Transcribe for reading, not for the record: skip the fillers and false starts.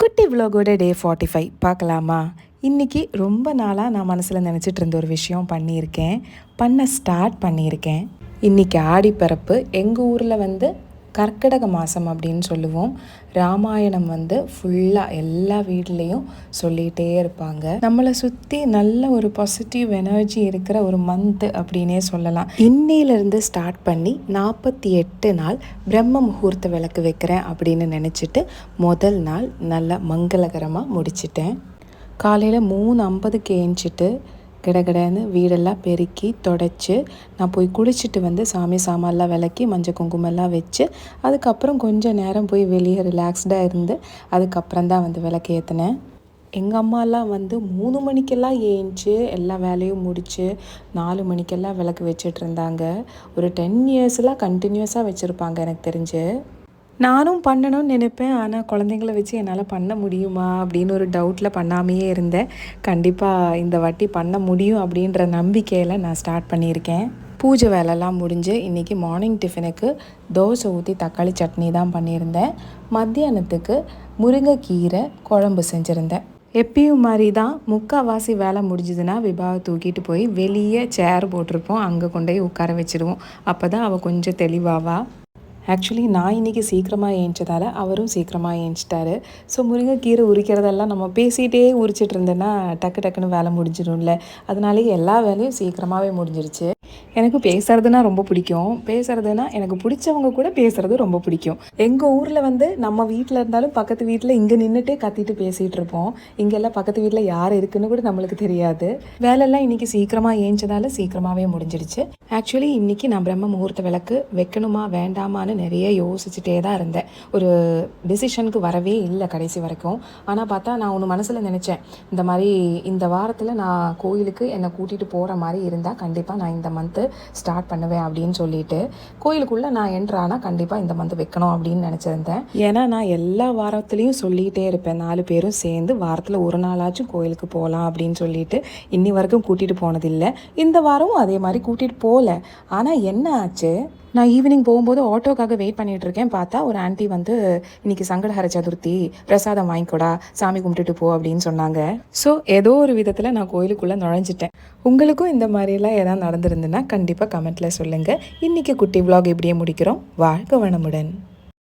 குட்டி விலாகோட டே 45 பார்க்கலாமா? இன்றைக்கி ரொம்ப நாளாக நான் மனசில் நினச்சிட்டு இருந்த ஒரு விஷயம் ஸ்டார்ட் பண்ணியிருக்கேன். இன்றைக்கி ஆடிப்பிறப்பு. எங்கள் ஊரில் கர்க்கிடக மாதம் அப்படின்னு சொல்லுவோம். ராமாயணம் ஃபுல்லாக எல்லா வீட்லேயும் சொல்லிகிட்டே இருப்பாங்க. நம்மளை சுற்றி நல்ல ஒரு பாசிட்டிவ் எனர்ஜி இருக்கிற ஒரு மந்த் அப்படின்னே சொல்லலாம். இன்னையிலேருந்து ஸ்டார்ட் பண்ணி 48 நாள் பிரம்ம முகூர்த்த விளக்கு வைக்கிறேன் அப்படின்னு நினச்சிட்டு முதல் நாள் நல்லா மங்களகரமாக முடிச்சிட்டேன். காலையில் 3:50க்கு ஏஞ்சிட்டு கிடகிடன்னு வீடெல்லாம் பெருக்கி தொடச்சி நான் போய் குளிச்சுட்டு சாமி சாமான்லாம் விளக்கி மஞ்சள் குங்குமெல்லாம் வச்சு அதுக்கப்புறம் கொஞ்சம் நேரம் போய் வெளியே ரிலாக்ஸ்டாக இருந்து அதுக்கப்புறம் தான் விளக்கு ஏற்றினேன். எங்கள் அம்மாலாம் 3 மணிக்கெல்லாம் ஏஞ்சி எல்லா வேலையும் முடித்து 4 மணிக்கெல்லாம் விளக்கு வச்சிட்டு இருந்தாங்க. ஒரு 10 இயர்ஸ்லாம் கண்டினியூஸாக வச்சுருப்பாங்க எனக்கு தெரிஞ்சு. நானும் பண்ணணும்னு நினைப்பேன். ஆனால் குழந்தைங்கள வச்சு என்னால் பண்ண முடியுமா அப்படின்னு ஒரு டவுட்டில் பண்ணாமையே இருந்தேன். கண்டிப்பாக இந்த வாட்டி பண்ண முடியும் அப்படின்ற நம்பிக்கையில் நான் ஸ்டார்ட் பண்ணியிருக்கேன். பூஜை வேலைலாம் முடிஞ்சு இன்றைக்கி மார்னிங் டிஃபனுக்கு தோசை ஊற்றி தக்காளி சட்னி தான் பண்ணியிருந்தேன். மத்தியானத்துக்கு முருங்கைக்கீரை குழம்பு செஞ்சுருந்தேன். எப்பயும் மாதிரி தான் முக்கால்வாசி வேலை முடிஞ்சதுன்னா விபாவை தூக்கிட்டு போய் வெளியே சேர் போட்டிருப்போம், அங்கே கொண்டு போய் உட்கார வச்சுடுவோம். அப்போ தான் அவள் கொஞ்சம் தெளிவாவா. ஆக்சுவலி நான் இன்றைக்கி சீக்கிரமாக ஏஞ்சிட்டதால் அவரும் சீக்கிரமாக ஏஞ்சிட்டாரு. ஸோ முருங்கைக்கீரை உரிக்கிறதெல்லாம் நம்ம பேசிகிட்டே உரிச்சிட்டு இருந்தேன்னா டக்குன்னு வேலை முடிஞ்சிடும்ல. அதனாலே எல்லா வேலையும் சீக்கிரமாகவே முடிஞ்சிருச்சு. எனக்கு பேசுறதுனா ரொம்ப பிடிக்கும். எனக்கு பிடிச்சவங்க கூட பேசுறது ரொம்ப பிடிக்கும். எங்கள் ஊரில் நம்ம வீட்டில் இருந்தாலும் பக்கத்து வீட்டில் இங்கே நின்றுட்டே கத்திட்டு பேசிகிட்டு இருப்போம். இங்கெல்லாம் பக்கத்து வீட்டில் யார் இருக்குன்னு கூட நம்மளுக்கு தெரியாது. வேலையெல்லாம் இன்றைக்கி சீக்கிரமாக ஏஞ்சதால் சீக்கிரமாகவே முடிஞ்சிடுச்சு. ஆக்சுவலி இன்றைக்கி நான் பிரம்ம முகூர்த்த விளக்கு வைக்கணுமா வேண்டாமான்னு நிறைய யோசிச்சுட்டே தான் இருந்தேன். ஒரு டிசிஷனுக்கு வரவே இல்லை கடைசி வரைக்கும். ஆனால் பார்த்தா நான் ஒன்று மனசில் நினச்சேன், இந்த மாதிரி இந்த வாரத்தில் நான் கோயிலுக்கு என்னை கூட்டிகிட்டு போகிற மாதிரி இருந்தால் கண்டிப்பாக நான் இந்த மந்த்து ஸ்டார்ட் பண்ணுவேன் அப்படின்னு சொல்லிட்டு கோயிலுக்குள்ளே நான் என்ட்ரானால் கண்டிப்பாக இந்த மந்த் வைக்கணும் அப்படின்னு நினச்சிருந்தேன். ஏன்னா நான் எல்லா வாரத்துலேயும் சொல்லிகிட்டே இருப்பேன், 4 பேரும் சேர்ந்து வாரத்தில் ஒரு நாளாச்சும் கோயிலுக்கு போகலாம் அப்படின்னு சொல்லிட்டு இன்னி வரைக்கும் கூட்டிகிட்டு போனதில்லை. இந்த வாரமும் அதே மாதிரி கூட்டிகிட்டு போகல. ஆனால் என்ன ஆச்சு, நான் ஈவினிங் போகும்போது ஆட்டோக்காக வெயிட் பண்ணிகிட்டு இருக்கேன். பார்த்தா ஒரு ஆண்டி இன்னைக்கு சங்கடஹர சதுர்த்தி, பிரசாதம் வாங்கிக்கூடா, சாமி கும்பிட்டுட்டு போ அப்படின்னு சொன்னாங்க. ஸோ ஏதோ ஒரு விதத்தில் நான் கோயிலுக்குள்ளே நுழைஞ்சிட்டேன். உங்களுக்கும் இந்த மாதிரிலாம் ஏதாவது நடந்திருந்துன்னா கண்டிப்பாக கமெண்ட்டில் சொல்லுங்கள். இன்றைக்கி குட்டி விலாக் இப்படியே முடிக்கிறோம். வாழ்க வளமுடன்.